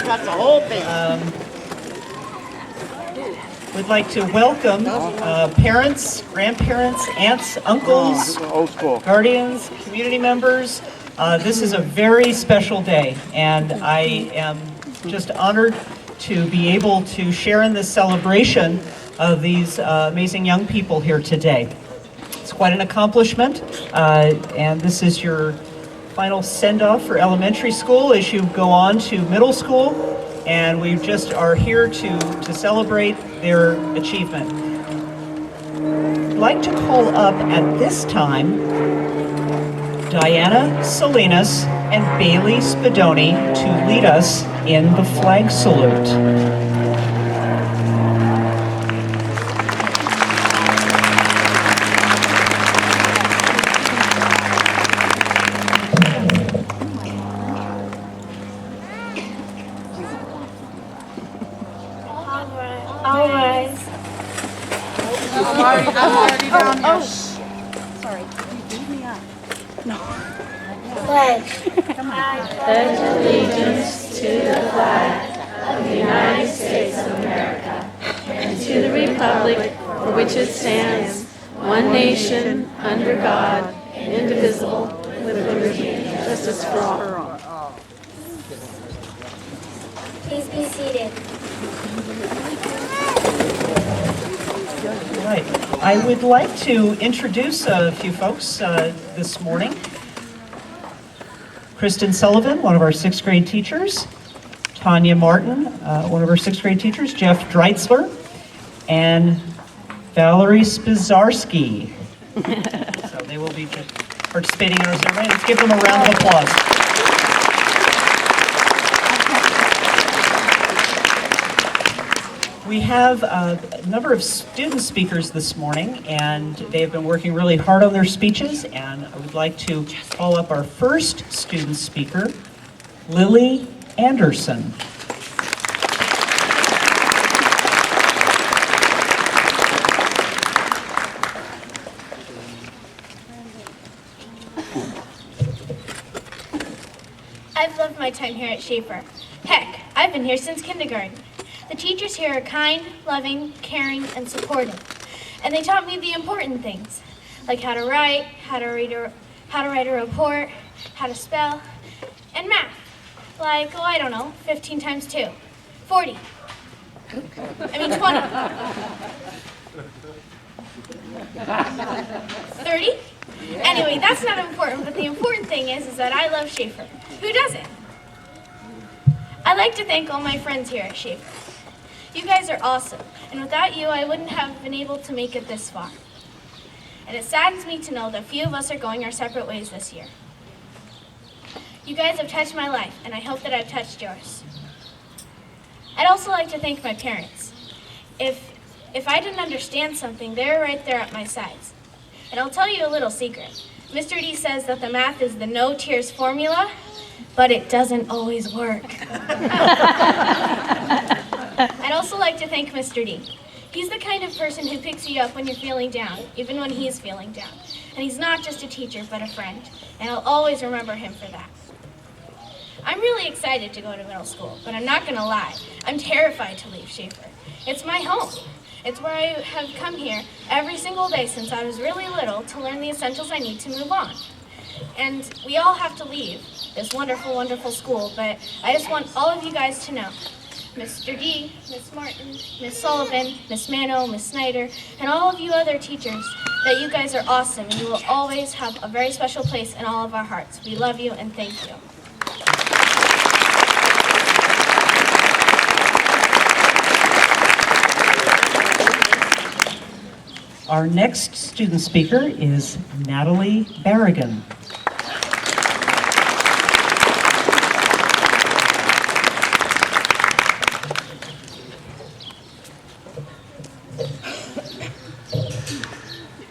That's the whole thing. We'd like to welcome parents, grandparents, aunts, uncles, Old school. guardians, community members. This is a very special day, and I am just honored to be able to share in this celebration of these amazing young people here today. It's quite an accomplishment, and this is your final send-off for elementary school as you go on to middle school, and we just are here to celebrate their achievement. I'd like to call up at this time Diana Salinas and Bailey Spadoni to lead us in the flag salute. All rise. I'm already down here. Sorry. You beat me up. No. Pledge. Pledge allegiance to the flag of the United States of America and to the republic for which it stands, one nation, under God, indivisible, with liberty and justice for all. Please be seated. Right. I would like to introduce a few folks this morning. Kristen Sullivan, one of our sixth grade teachers. Tanya Martin, one of our sixth grade teachers. Jeff Dreitzler. And Valerie Spizarski. So they will be participating in our ceremony. Let's give them a round of applause. We have a number of student speakers this morning, and they have been working really hard on their speeches, and I would like to call up our first student speaker, Lily Anderson. I've loved my time here at Schaefer. Heck, I've been here since kindergarten. The teachers here are kind, loving, caring, and supportive. And they taught me the important things, like how to write, how to write a report, how to spell, and math. Like, oh, I don't know, 15 times 2. 40. I mean 20. 30? Anyway, that's not important, but the important thing is that I love Schaefer. Who doesn't? I'd like to thank all my friends here at Schaefer. You guys are awesome, and without you, I wouldn't have been able to make it this far. And it saddens me to know that few of us are going our separate ways this year. You guys have touched my life, and I hope that I've touched yours. I'd also like to thank my parents. If I didn't understand something, they're right there at my sides. And I'll tell you a little secret. Mr. D says that the math is the no tears formula, but it doesn't always work. I'd also like to thank Mr. D. He's the kind of person who picks you up when you're feeling down, even when he's feeling down. And he's not just a teacher, but a friend. And I'll always remember him for that. I'm really excited to go to middle school, but I'm not gonna lie. I'm terrified to leave Schaefer. It's my home. It's where I have come here every single day since I was really little to learn the essentials I need to move on. And we all have to leave this wonderful, wonderful school, but I just want all of you guys to know, Mr. D, Miss Martin, Miss Sullivan, Miss Mano, Miss Snyder, and all of you other teachers, that you guys are awesome and you will always have a very special place in all of our hearts. We love you and thank you. Our next student speaker is Natalie Barragan.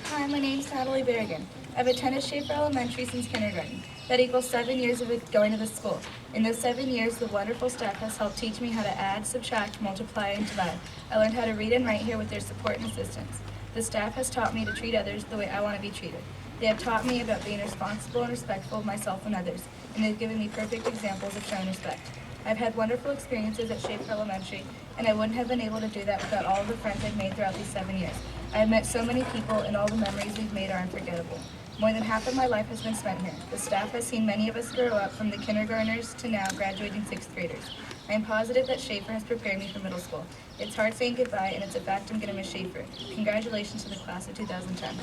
Hi, my name's Natalie Barragan. I've attended Schaefer Elementary since kindergarten. That equals 7 years of going to the school. In those 7 years, the wonderful staff has helped teach me how to add, subtract, multiply, and divide. I learned how to read and write here with their support and assistance. The staff has taught me to treat others the way I want to be treated. They have taught me about being responsible and respectful of myself and others, and they've given me perfect examples of showing respect. I've had wonderful experiences at Schaefer Elementary, and I wouldn't have been able to do that without all of the friends I've made throughout these 7 years. I have met so many people, and all the memories we've made are unforgettable. More than half of my life has been spent here. The staff has seen many of us grow up from the kindergartners to now graduating 6th graders. I am positive that Schaefer has prepared me for middle school. It's hard saying goodbye, and it's a fact I'm going to miss Schaefer. Congratulations to the class of 2010.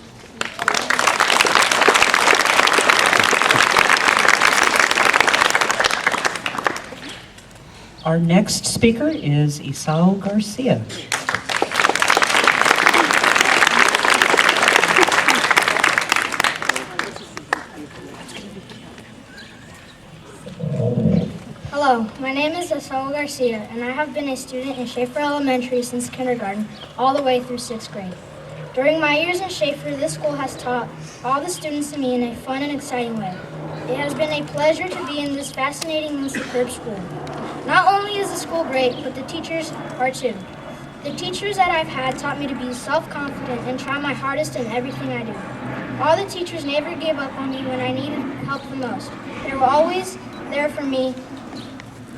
Our next speaker is Isao Garcia. Hello, my name is Isao Garcia, and I have been a student in Schaefer Elementary since kindergarten, all the way through 6th grade. During my years in Schaefer, this school has taught all the students and me in a fun and exciting way. It has been a pleasure to be in this fascinating and superb school. Not only is the school great, but the teachers are too. The teachers that I've had taught me to be self-confident and try my hardest in everything I do. All the teachers never gave up on me when I needed help the most. They were always there for me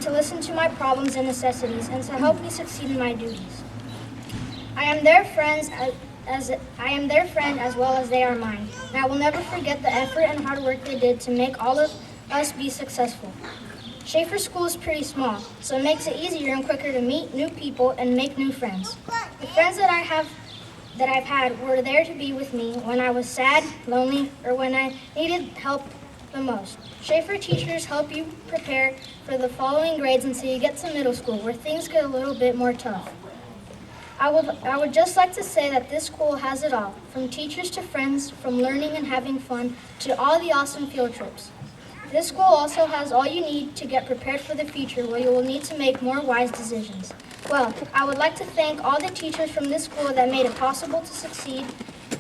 to listen to my problems and necessities and to help me succeed in my duties. I am their friends as well as they are mine, and I will never forget the effort and hard work they did to make all of us be successful. Schaefer School is pretty small, so it makes it easier and quicker to meet new people and make new friends. The friends that I've had were there to be with me when I was sad, lonely, or when I needed help the most. Schaefer teachers help you prepare for the following grades until you get to middle school, where things get a little bit more tough. I would just like to say that this school has it all, from teachers to friends, from learning and having fun, to all the awesome field trips. This school also has all you need to get prepared for the future, where you will need to make more wise decisions. Well, I would like to thank all the teachers from this school that made it possible to succeed,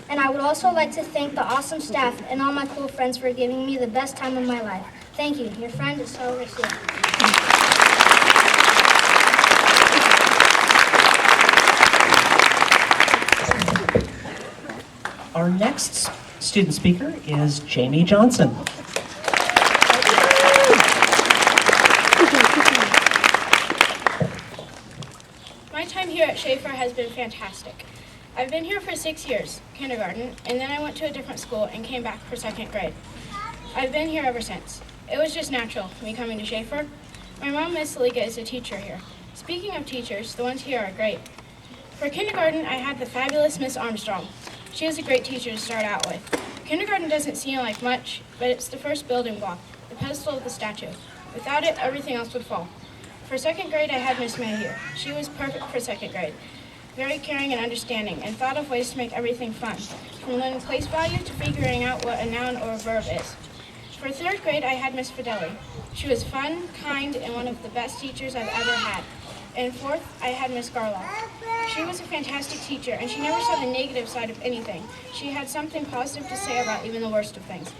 and I would also like to thank the awesome staff and all my cool friends for giving me the best time of my life. Thank you. Your friend is Schaefer Garcia. Our next student speaker is Jamie Johnson. My time here at Schaefer has been fantastic. I've been here for 6 years, kindergarten, and then I went to a different school and came back for 2nd grade. I've been here ever since. It was just natural, me coming to Schaefer. My mom, Miss Liga, is a teacher here. Speaking of teachers, the ones here are great. For kindergarten, I had the fabulous Miss Armstrong. She was a great teacher to start out with. Kindergarten doesn't seem like much, but it's the first building block, the pedestal of the statue. Without it, everything else would fall. For 2nd grade, I had Miss May here. She was perfect for 2nd grade. Very caring and understanding, and thought of ways to make everything fun, from learning place value to figuring out what a noun or a verb is. For 3rd grade, I had Miss Fidelli. She was fun, kind, and one of the best teachers I've ever had. And 4th, I had Miss Garlock. She was a fantastic teacher, and she never saw the negative side of anything. She had something positive to say about even the worst of things.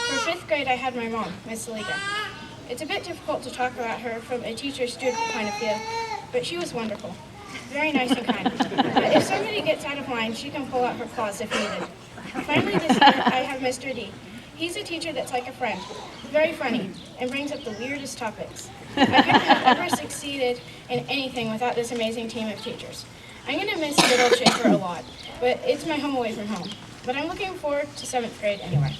For 5th grade, I had my mom, Miss Liga. It's a bit difficult to talk about her from a teacher-student point of view, but she was wonderful. Very nice and kind. But if somebody gets out of line, she can pull out her claws if needed. Finally, this year, I have Mr. D. He's a teacher that's like a friend, very funny, and brings up the weirdest topics. I couldn't have ever succeeded in anything without this amazing team of teachers. I'm going to miss Little Schaefer a lot, but it's my home away from home. But I'm looking forward to 7th grade anyway.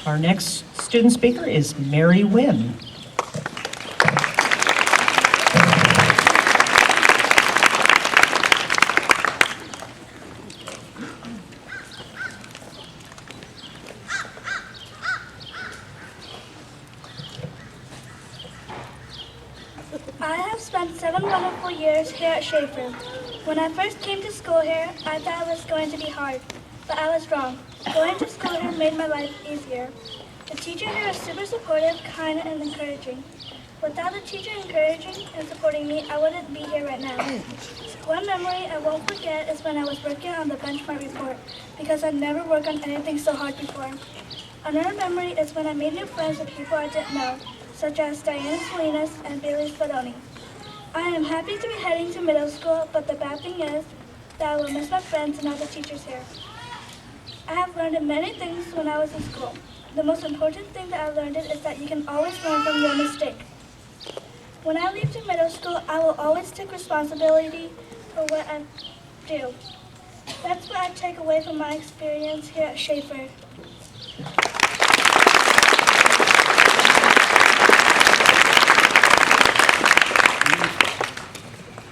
Our next student speaker is Mary Wynn. I have spent 7 wonderful years here at Schaefer. When I first came to school here, I thought it was going to be hard, but I was wrong. Going to school here made my life easier. The teacher here is super supportive, kind, and encouraging. Without the teacher encouraging and supporting me, I wouldn't be here right now. One memory I won't forget is when I was working on the benchmark report, because I'd never worked on anything so hard before. Another memory is when I made new friends with people I didn't know, such as Diana Salinas and Bailey Spadoni. I am happy to be heading to middle school, but the bad thing is that I will miss my friends and all the teachers here. have learned many things when I was in school. The most important thing that I learned is that you can always learn from your mistake. When I leave to middle school, I will always take responsibility for what I do. That's what I take away from my experience here at Schaefer.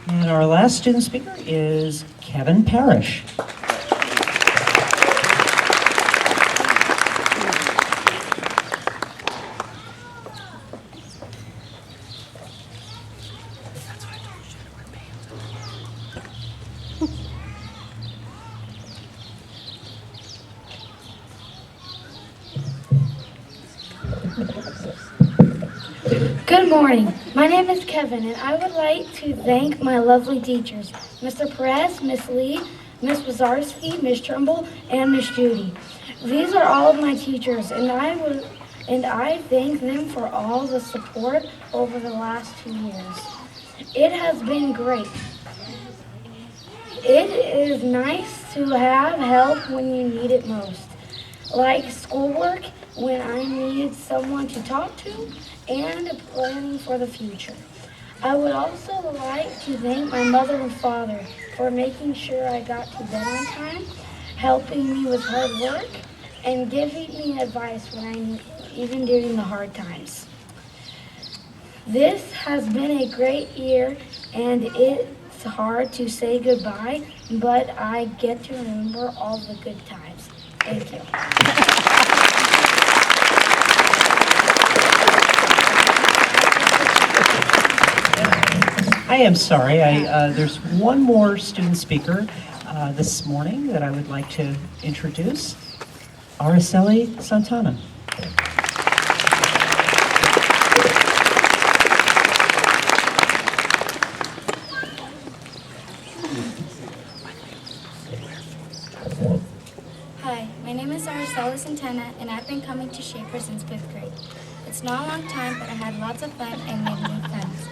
And our last student speaker is Kevin Parrish. Good morning. My name is Kevin, and I would like to thank my lovely teachers, Mr. Perez, Miss Lee, Miss Wazarski, Miss Trumbull, and Miss Judy. These are all of my teachers, and I thank them for all the support over the last 2 years. It has been great. It is nice to have help when you need it most, like schoolwork when I need someone to talk to, and planning for the future. I would also like to thank my mother and father for making sure I got to bed on time, helping me with hard work, and giving me advice even during the hard times. This has been a great year, and it's hard to say goodbye, but I get to remember all the good times. Thank you. I am sorry, there's one more student speaker this morning that I would like to introduce, Araceli Santana. Hi, my name is Araceli Santana, and I've been coming to Schaefer since 5th grade. It's not a long time, but I had lots of fun and made new friends.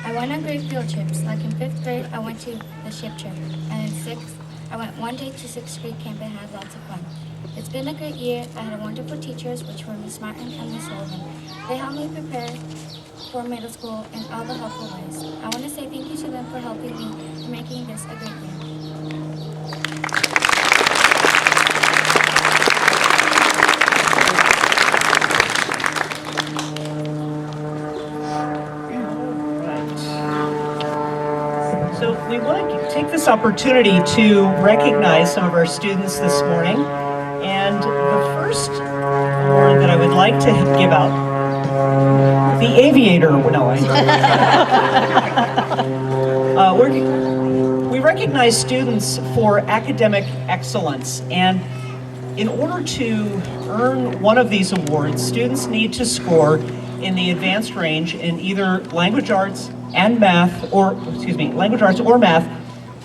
I went on great field trips. Like in 5th grade, I went to the ship trip, and in 6th, I went one day to 6th grade camp and had lots of fun. It's been a great year. I had wonderful teachers, which were Miss Martin and Miss Sullivan. They helped me prepare for middle school in all the helpful ways. I want to say thank you to them for helping me and making this a great year. We want to take this opportunity to recognize some of our students this morning. And the first award that I would like to give out, the Aviator, no, we recognize students for academic excellence. And in order to earn one of these awards, students need to score in the advanced range in either language arts and math, language arts or math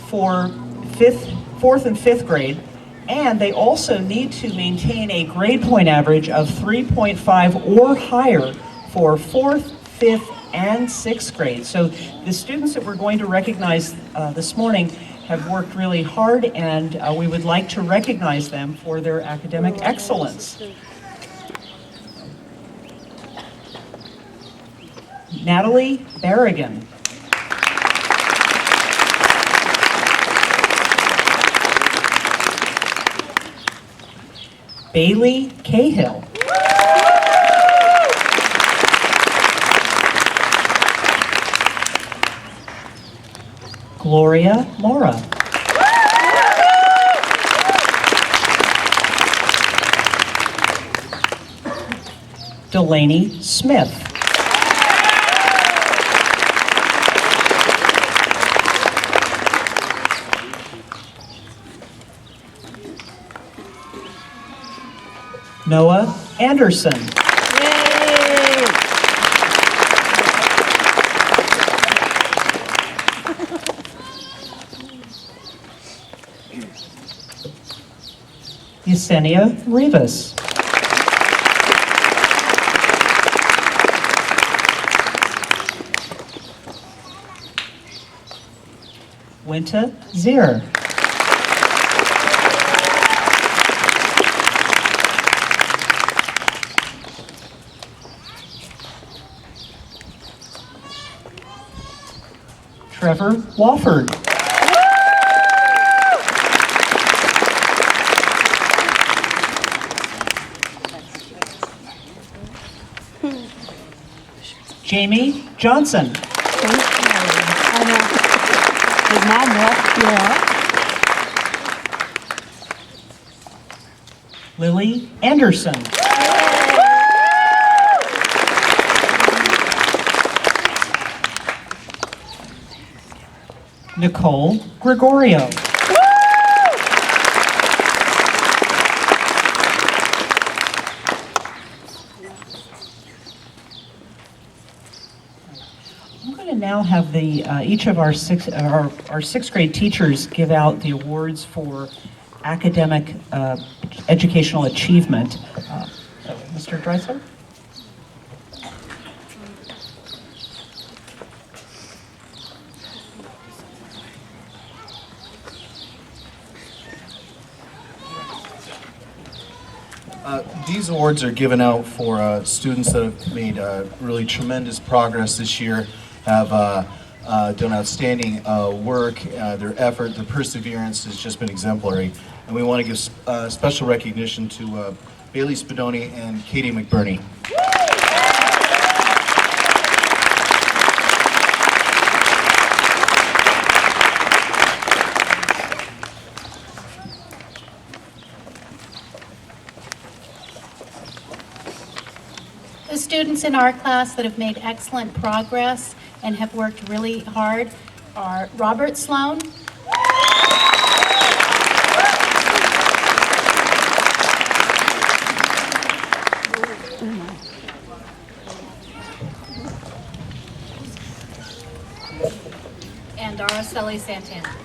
for 4th and 5th grade. And they also need to maintain a grade point average of 3.5 or higher for 4th, 5th, and 6th grade. So the students that we're going to recognize this morning have worked really hard, and we would like to recognize them for their academic excellence. Natalie Berrigan. Bailey Cahill. Gloria Mora. Delaney Smith. Noah Anderson. Yesenia Rivas. Winta Zier. Trevor Wofford. Jamie Johnson. Lily Anderson. Nicole Gregorio. I'm going to now have each of our sixth grade teachers give out the awards for academic educational achievement. So, Mr. Dreisler? These awards are given out for students that have made really tremendous progress this year, have done outstanding work. Their effort, their perseverance has just been exemplary. And we want to give special recognition to Bailey Spadoni and Katie McBurney. The students in our class that have made excellent progress and have worked really hard are Robert Sloan, and Araceli Santana.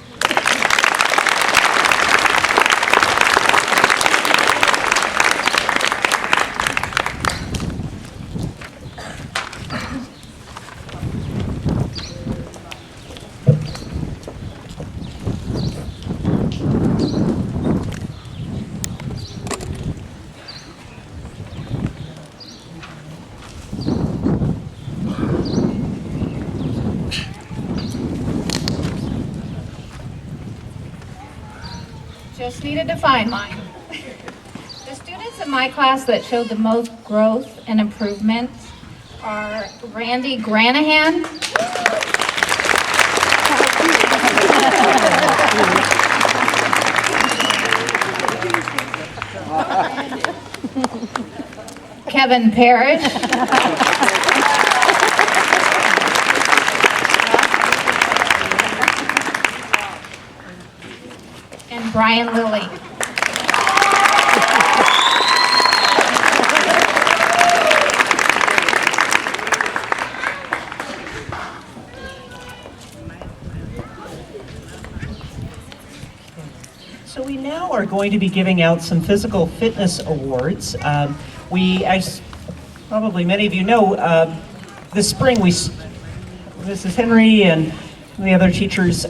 Just needed to find mine. The students in my class that showed the most growth and improvement are Randy Granahan, Kevin Parrish, and Brian Lilly. So we now are going to be giving out some physical fitness awards. As probably many of you know, this spring Mrs. Henry and the other teachers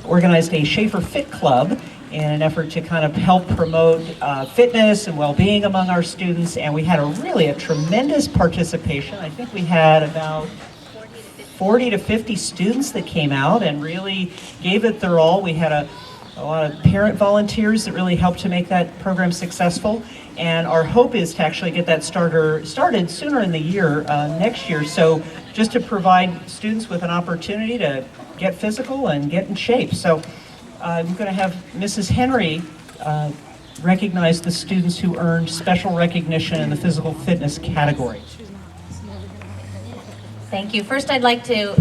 organized a Schaefer Fit Club in an effort to kind of help promote fitness and well-being among our students, and we had a tremendous participation. I think we had about 40 to 50 students that came out and really gave it their all. We had a lot of parent volunteers that really helped to make that program successful, and our hope is to actually get that started sooner in the year, next year, so just to provide students with an opportunity to get physical and get in shape. So I'm going to have Mrs. Henry recognize the students who earned special recognition in the physical fitness category. Thank you. First, I'd like to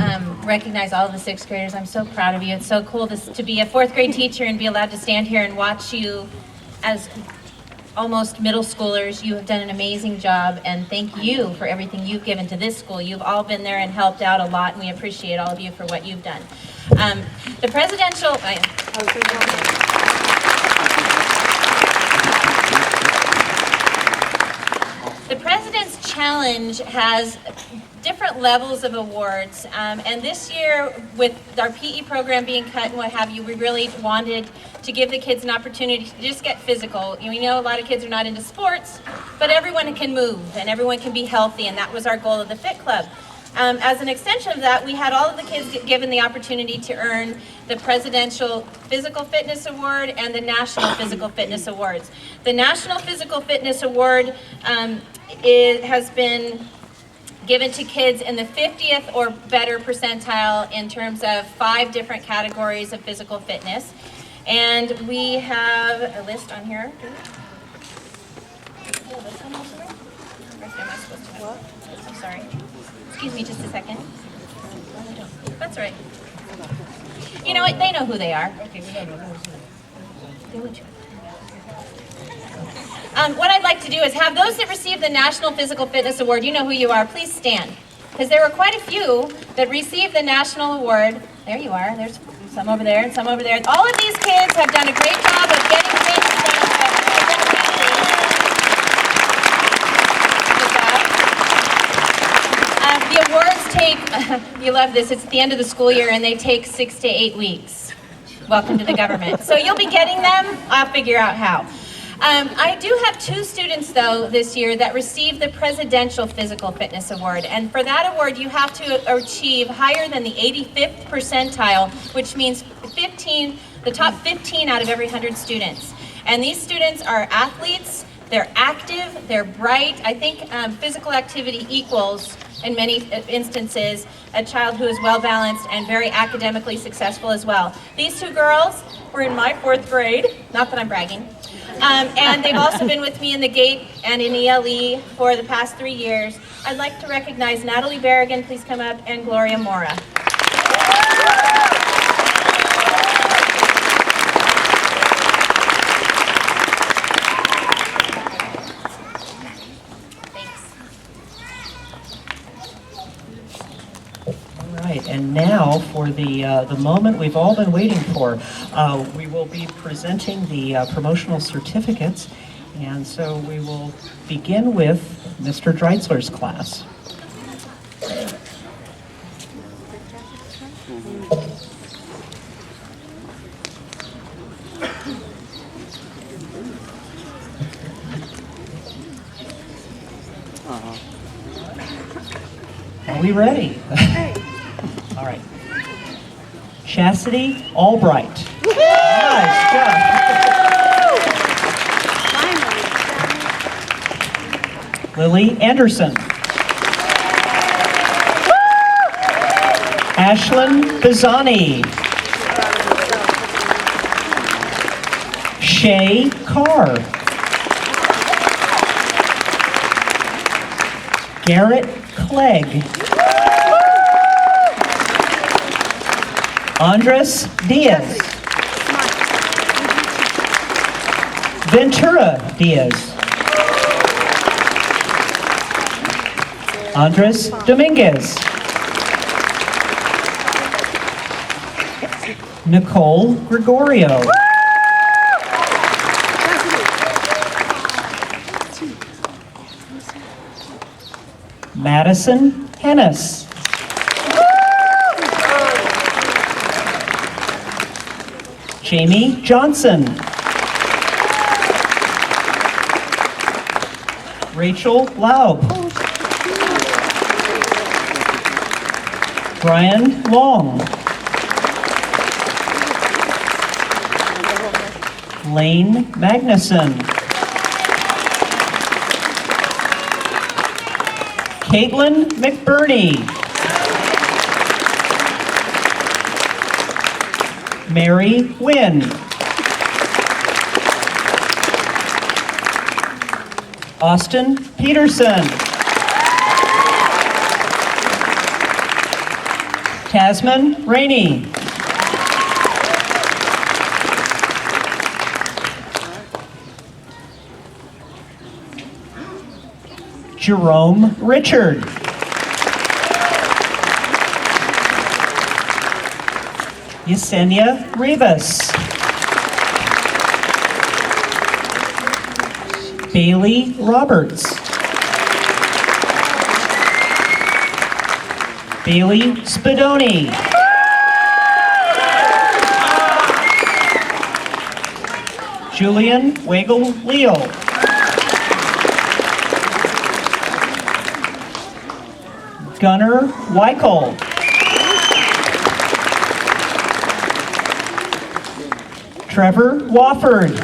recognize all of the sixth graders. I'm so proud of you. It's so cool to be a fourth grade teacher and be allowed to stand here and watch you as almost middle schoolers. You have done an amazing job, and thank you for everything you've given to this school. You've all been there and helped out a lot, and we appreciate all of you for what you've done. The presidential... The President's Challenge has different levels of awards, and this year, with our PE program being cut and what have you, we really wanted to give the kids an opportunity to just get physical. We know a lot of kids are not into sports, but everyone can move and everyone can be healthy, and that was our goal of the Fit Club. As an extension of that, we had all of the kids given the opportunity to earn the Presidential Physical Fitness Award and the National Physical Fitness Awards. The National Physical Fitness Award has been given to kids in the 50th or better percentile in terms of 5 different categories of physical fitness. And we have a list on here. I'm sorry. Excuse me just a second. That's right. You know what? They know who they are. What I'd like to do is have those that receive the National Physical Fitness Award, you know who you are, please stand. Because there were quite a few that received the National Award. There you are. There's some over there and some over there. All of these kids have done a great job of getting fit and staying fit. The awards take, you love this, it's the end of the school year and they take 6 to 8 weeks. Welcome to the government. So you'll be getting them, I'll figure out how. I do have 2 students, though, this year that received the Presidential Physical Fitness Award. And for that award, you have to achieve higher than the 85th percentile, which means the top 15 out of every 100 students. And these students are athletes, they're active, they're bright. I think physical activity equals, in many instances, a child who is well-balanced and very academically successful as well. These 2 girls were in my 4th grade, not that I'm bragging. And they've also been with me in the GATE and in ELE for the past 3 years. I'd like to recognize Natalie Berrigan, please come up, and Gloria Mora. And now for the moment we've all been waiting for. We will be presenting the promotional certificates, and so we will begin with Mr. Dreitzler's class. Are we ready? All right. Chastity Albright. Nice job. Lily Anderson. Ashlyn Bizzani. Shay Carr. Garrett Clegg. Andres Diaz. Ventura Diaz. Andres Dominguez. Nicole Gregorio. Madison Hennis. Jamie Johnson. Rachel Laub. Brian Long. Lane Magnuson. Caitlin McBurney. Mary Wynn. Austin Peterson. Tasman Rainey. Jerome Richard. Yesenia Rivas. Bailey Roberts. Bailey Spadoni. Julian Wagel-Leo. Gunnar Weichel. Trevor Wofford.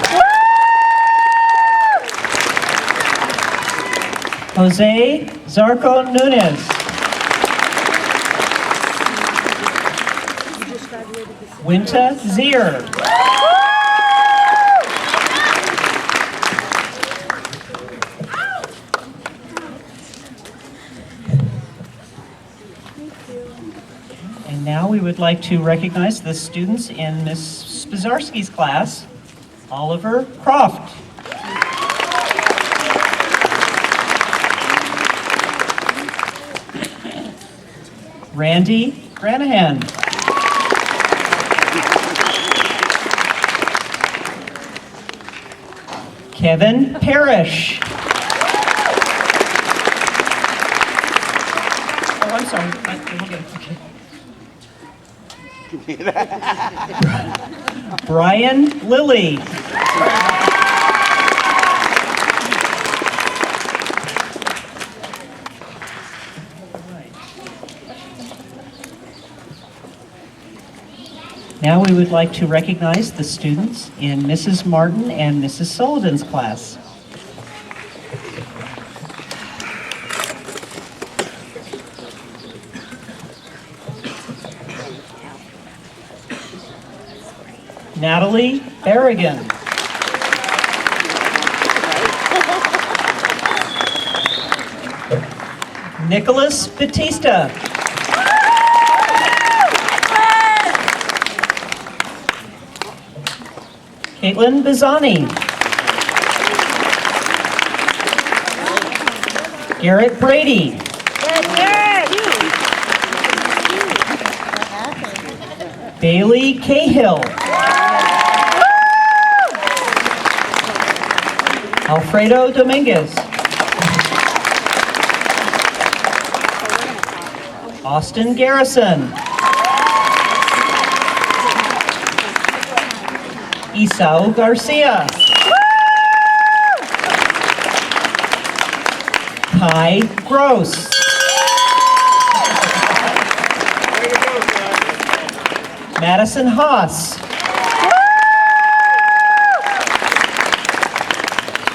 Jose Zarco Nunez. Winta Zier. And now we would like to recognize the students in Ms. Spazarski's class. Oliver Croft. Randy Granahan. Kevin Parrish. Oh, I'm sorry. Okay. Brian Lilly. Now we would like to recognize the students in Mrs. Martin and Mrs. Sullivan's class. Natalie Berrigan. Nicholas Batista. Caitlin Bizzani. Garrett Brady. Bailey Cahill. Alfredo Dominguez. Austin Garrison. Isao Garcia. Kai Gross. Madison Haas.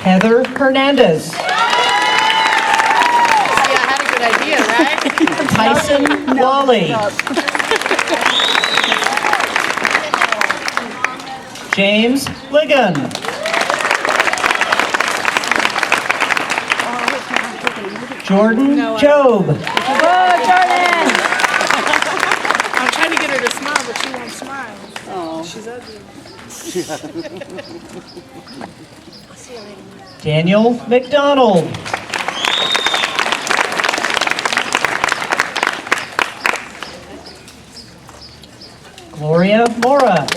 Heather Hernandez. See, I had a good idea, right? Tyson Wally. James Ligon. Jordan Job. I'm trying to get her to smile, but she won't smile. Oh. She's ugly. Daniel McDonald. Gloria Mora.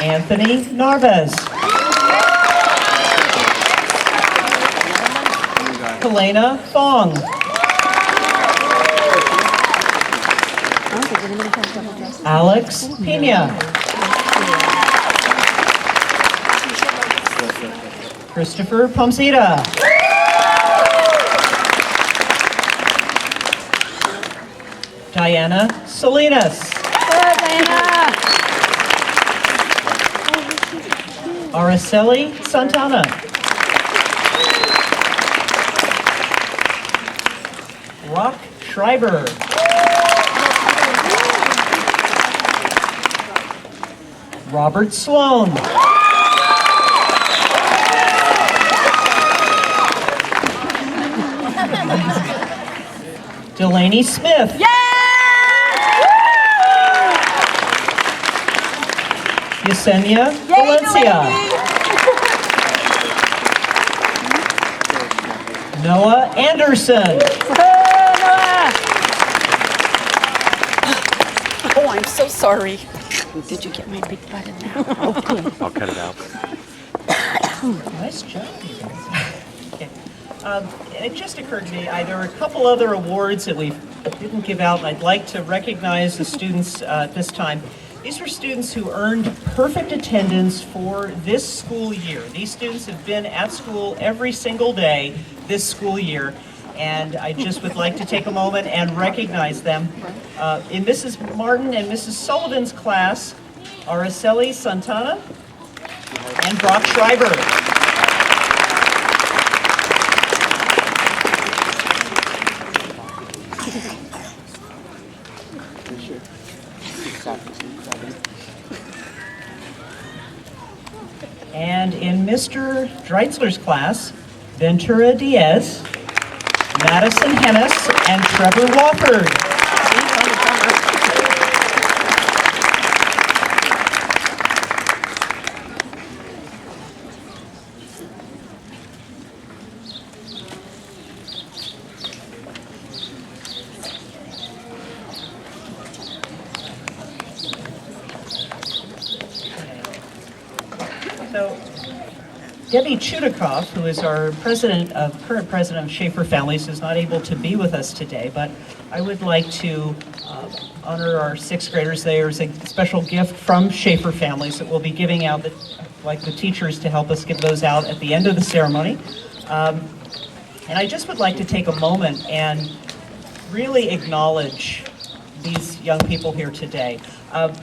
Anthony Narvez. Helena Fong. Alex Pena. Christopher Pomsita. Diana Salinas. Araceli Santana. Rock Schreiber. Robert Sloan. Delaney Smith. Yesenia Valencia. Noah Anderson. Oh, I'm so sorry. Did you get my big button now? Oh, good. I'll cut it out. Nice job, you guys. Okay. It just occurred to me, there are a couple other awards that we didn't give out, and I'd like to recognize the students at this time. These were students who earned perfect attendance for this school year. These students have been at school every single day this school year, and I just would like to take a moment and recognize them. In Mrs. Martin and Mrs. Sullivan's class, Araceli Santana and Brock Schreiber. And in Mr. Dreitzler's class, Ventura Diaz, Madison Hennis, and Trevor Wofford. So, Debbie Chudikoff, who is our current president of Schaefer Families, is not able to be with us today, but I would like to honor our sixth graders. There's a special gift from Schaefer Families that we'll be giving out, like the teachers to help us give those out at the end of the ceremony. And I just would like to take a moment and really acknowledge these young people here today.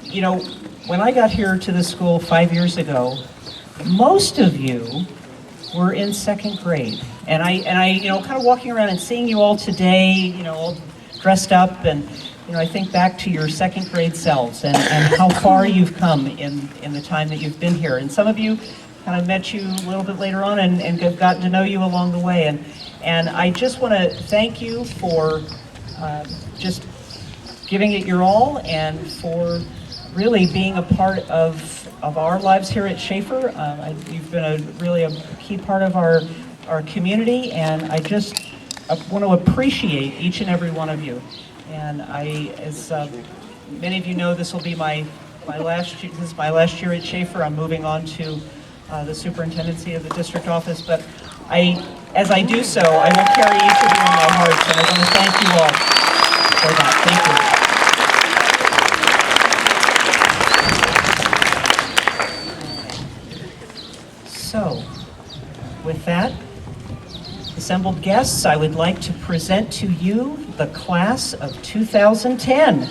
You know, when I got here to the school 5 years ago, most of you were in second grade. And I, you know, kind of walking around and seeing you all today, you know, all dressed up, and, you know, I think back to your second grade selves and how far you've come in the time that you've been here. And some of you kind of met you a little bit later on and have gotten to know you along the way. And I just want to thank you for just giving it your all and for really being a part of our lives here at Schaefer. You've been really a key part of our community, and I just want to appreciate each and every one of you. And as many of you know, this will be my last year at Schaefer. I'm moving on to the superintendency of the district office, but as I do so, I will carry each of you in my heart, and I want to thank you all for that. Thank you. So, with that, assembled guests, I would like to present to you the class of 2010.